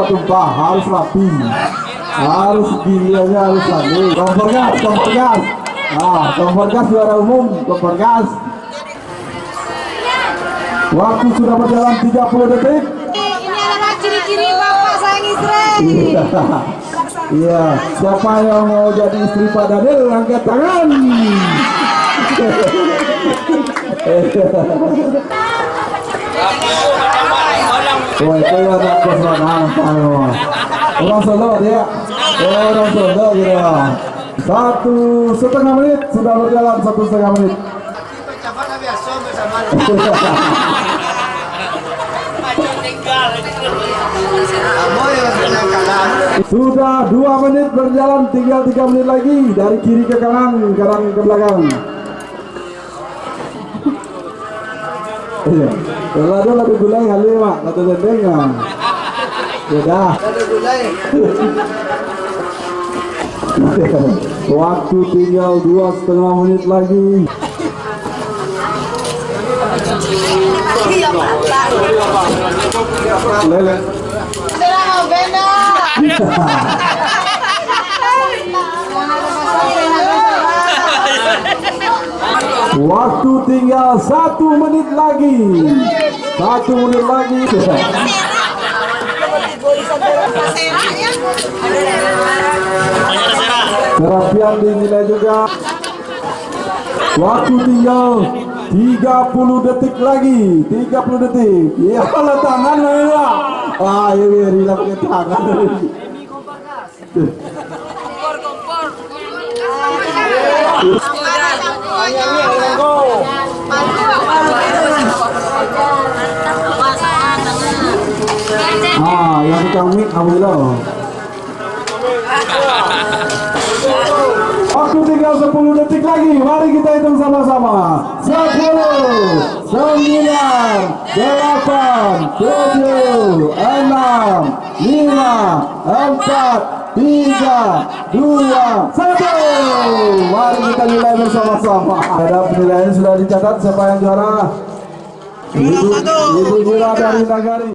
tumpah, harus rapi, harus giliannya harus rapi. Kompor gas, kompor gas. Nah, kompor gas juara umum, kompor gas. Waktu sudah berjalan 30 detik. Ini adalah ciri-ciri bapak sayang istri. Iya, siapa yang mau jadi istri Pak Daniel angkat tangan. Woi, itu ada kesenangan Pak. Orang Solo dia, orang Solo gitu. 1,5 menit sudah berjalan, 1,5 menit. Sudah 2 menit berjalan, tinggal 3 menit lagi dari kiri ke kanan, kanan ke belakang. Iya, kalau ada lagu gulai kali Pak, kata dendeng kan. Sudah. Waktu tinggal 2,5 menit lagi. Lele. Waktu tinggal 1 menit lagi. 1 menit lagi. Kerapian dinilai juga. Waktu tinggal 30 detik lagi. 30 detik. Ya kalau tangan ya. Ah, ini rila pakai tangan. Ah, yang tukang mic alhamdulillah. Waktu tinggal 10 detik lagi. Mari kita hitung sama-sama. 10, 9, 8, 7, 6, 5, 4, 3, 2, 1. Mari kita nilai bersama-sama. Ada penilaian sudah dicatat. Siapa yang juara? Ibu Jura dari Nagari.